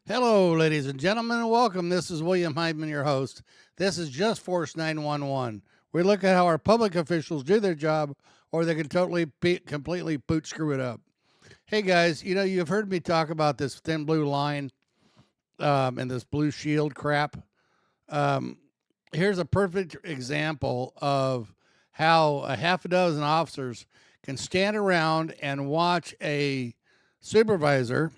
Hello, ladies and gentlemen, and welcome. This is William Hyman, your host. This is Just Force 911. We look at how our public officials do their job, or they can completely boot screw it up. Hey guys, you've heard me talk about this thin blue line and this blue shield crap. Um, Here's a perfect example of how a half a dozen officers can stand around and watch a supervisor,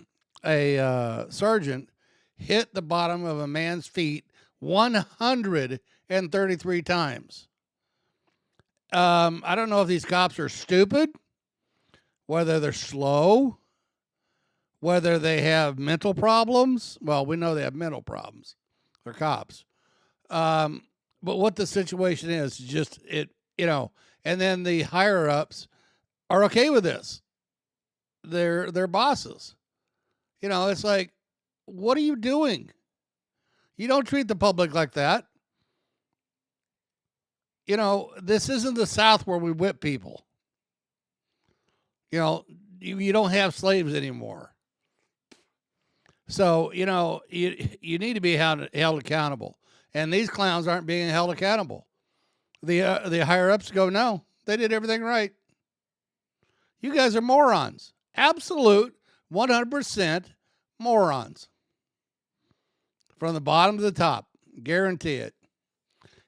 a sergeant, hit the bottom of a man's feet 133 times. I don't know if these cops are stupid, whether they're slow, whether they have mental problems. Well, we know they have mental problems. They're cops. But what the situation is just and then the higher ups are okay with this. They're bosses. It's like, what are you doing? You don't treat the public like that. This isn't the South where we whip people. You don't have slaves anymore. So, you need to be held accountable. And these clowns aren't being held accountable. The higher ups go, no, they did everything right. You guys are morons. Absolute 100% morons. From the bottom to the top. Guarantee it.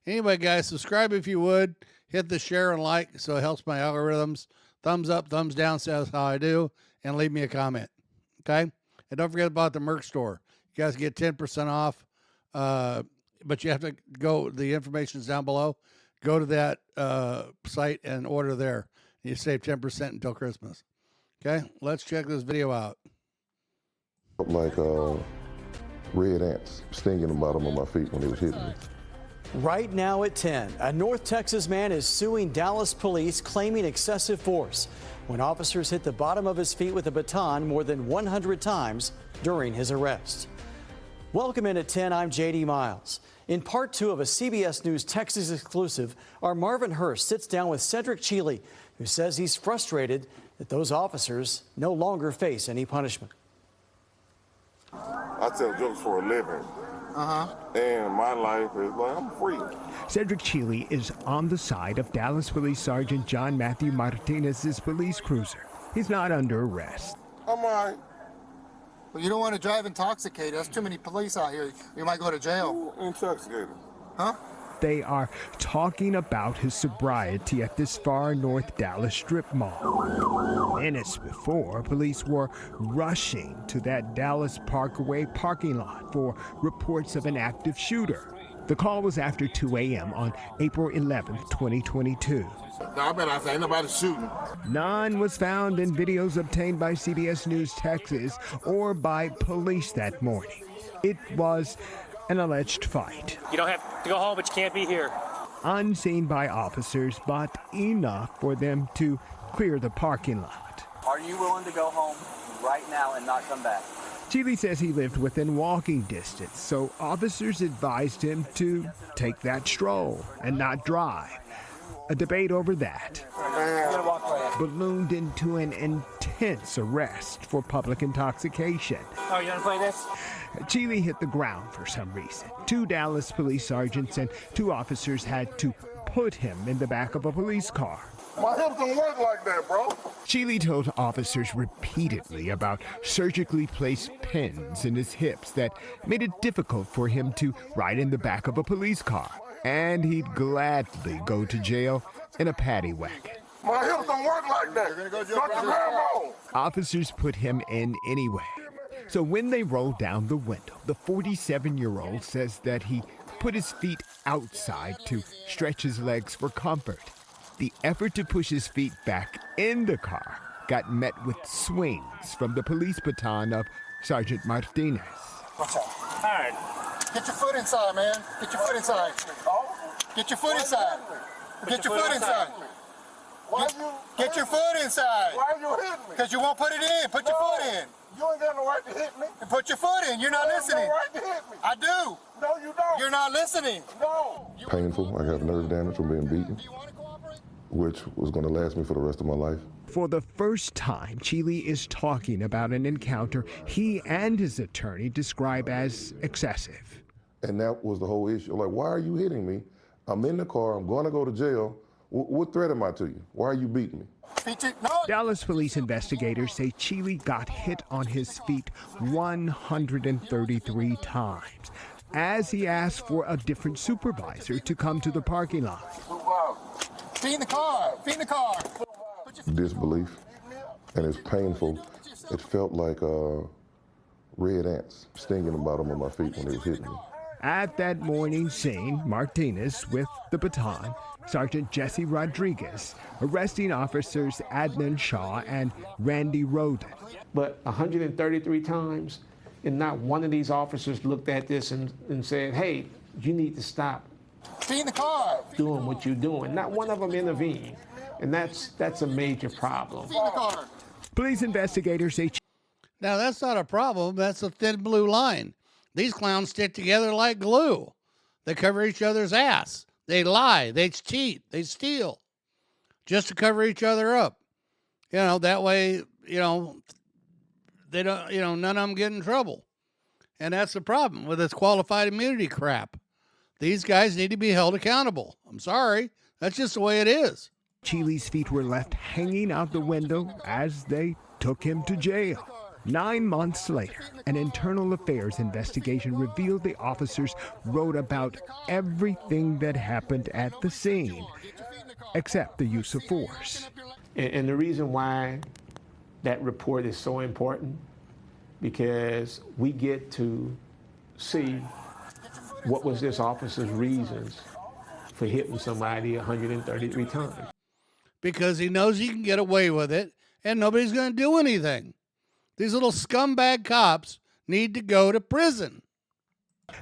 Anyway, guys, subscribe if you would. Hit the share and like so it helps my algorithms. Thumbs up, thumbs down says how I do. And leave me a comment. Okay? And don't forget about the merch store. You guys get 10% off. But you have to go, the information's down below. Go to that site and order there. You save 10% until Christmas. Okay, let's check this video out. Like red ants stinging the bottom of my feet when he was hitting me. Right now at 10, a North Texas man is suing Dallas police claiming excessive force when officers hit the bottom of his feet with a baton more than 100 times during his arrest. Welcome in at 10, I'm JD Miles. In part 2 of a CBS News Texas exclusive, our Marvin Hurst sits down with Cedric Cheely, who says he's frustrated that those officers no longer face any punishment. I tell jokes for a living. And my life is like, I'm free. Cedric Cheely is on the side of Dallas Police Sergeant John Matthew Martinez's police cruiser. He's not under arrest. I'm all right. Well, you don't want to drive intoxicated. There's too many police out here. You might go to jail. Ooh, intoxicated. Huh? They are talking about his sobriety at this far north Dallas strip mall. Minutes before, police were rushing to that Dallas Parkway parking lot for reports of an active shooter. The call was after 2 a.m. on April 11th, 2022. No, I bet I say ain't nobody shooting. None was found in videos obtained by CBS News Texas or by police that morning. It was an alleged fight. You don't have to go home, but you can't be here. Unseen by officers, but enough for them to clear the parking lot. Are you willing to go home right now and not come back? Cheely says he lived within walking distance, so officers advised him to take that stroll and not drive. A debate over that ballooned into an intense arrest for public intoxication. Oh, you want to play this? Cheely hit the ground for some reason. 2 Dallas police sergeants and 2 officers had to put him in the back of a police car. My hips don't work like that, bro. Cheely told officers repeatedly about surgically placed pins in his hips that made it difficult for him to ride in the back of a police car. And he'd gladly go to jail in a paddy wagon. My hips don't work like that. You're gonna go to jail for that. Officers put him in anyway. So when they rolled down the window, the 47-year-old says that he put his feet outside to stretch his legs for comfort. The effort to push his feet back in the car got met with swings from the police baton of Sergeant Martinez. Watch out. All right. Get your foot inside, man. Get your foot inside. Get your foot inside. Get your foot inside. Get your foot inside. Why are you hitting me? Because you won't put it in. Put your foot in. You ain't got no right to hit me. And put your foot in. You're not You have listening. no right to hit me. I do. No, you don't. You're not listening. No. Painful. I have nerve damage from being beaten. Do you want to cooperate? which was going to last me for the rest of my life. For the first time, Chile is talking about an encounter he and his attorney describe as excessive. And that was the whole issue. Like, why are you hitting me? I'm in the car. I'm going to go to jail. What threat am I to you? Why are you beating me? Dallas police investigators say Chile got hit on his feet 133 times as he asked for a different supervisor to come to the parking lot. Feet in the car. Feet in the car. Disbelief, and it's painful. It felt like red ants stinging the bottom of my feet when they was hitting me. At that morning scene, Martinez with the baton, Sergeant Jesse Rodriguez, arresting officers Adnan Shaw and Randy Roden. But 133 times, and not one of these officers looked at this and said, hey, you need to stop Feet in the car. doing what you're doing. Not one of them intervened. And that's a major problem. Feet in the car. Police investigators say Now, that's not a problem. That's a thin blue line. These clowns stick together like glue. They cover each other's ass. They lie. They cheat. They steal just to cover each other up. You know, that way, you know, they don't, you know, none of them get in trouble. And that's the problem with this qualified immunity crap. These guys need to be held accountable. I'm sorry. That's just the way it is. Chile's feet were left hanging out the window as they took him to jail. 9 months later, an internal affairs investigation revealed the officers wrote about everything that happened at the scene, except the use of force. And the reason why that report is so important, because we get to see what was this officer's reasons for hitting somebody 133 times. Because he knows he can get away with it and nobody's going to do anything. These little scumbag cops need to go to prison.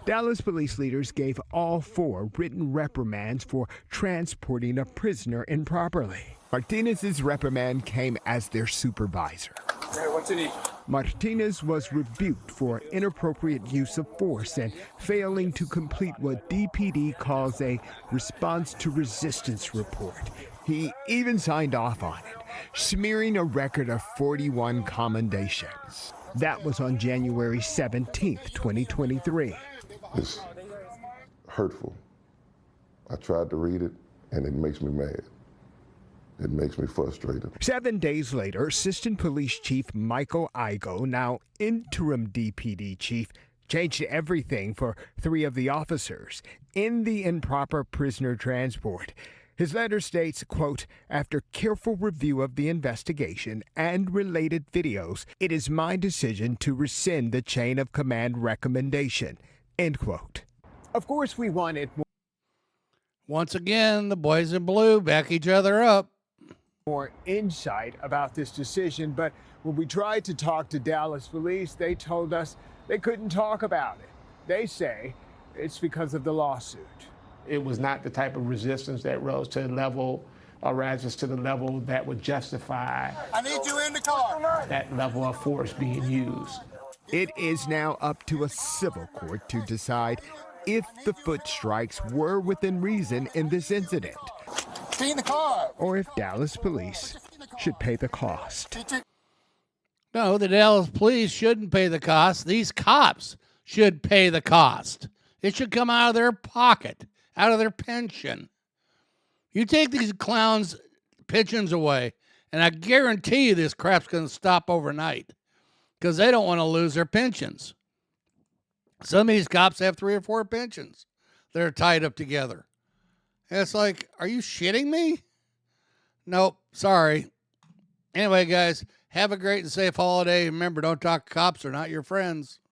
Dallas police leaders gave all 4 written reprimands for transporting a prisoner improperly. Martinez's reprimand came as their supervisor. Hey, what's in it? Martinez was rebuked for inappropriate use of force and failing to complete what DPD calls a response to resistance report. He even signed off on it, smearing a record of 41 commendations. That was on January 17th, 2023. It's hurtful. I tried to read it, and it makes me mad. It makes me frustrated. 7 days later, Assistant Police Chief Michael Igo, now interim DPD chief, changed everything for 3 of the officers in the improper prisoner transport. His letter states, quote, after careful review of the investigation and related videos, it is my decision to rescind the chain of command recommendation, end quote. Of course, we wanted Once again, the boys in blue back each other up. more insight about this decision, but when we tried to talk to Dallas police, they told us they couldn't talk about it. They say it's because of the lawsuit. It was not the type of resistance that rose to the level or rises to the level that would justify I need you in the car. that level of force being used. It is now up to a civil court to decide if the foot strikes were within reason in this incident, Feet in the car. or if Dallas police should pay the cost. No, the Dallas police shouldn't pay the cost. These cops should pay the cost. It should come out of their pocket, out of their pension. You take these clowns' pensions away, and I guarantee you this crap's going to stop overnight because they don't want to lose their pensions. Some of these cops have 3 or 4 pensions that are tied up together. And it's like, are you shitting me? Nope, sorry. Anyway, guys, have a great and safe holiday. Remember, don't talk to cops. They're not your friends.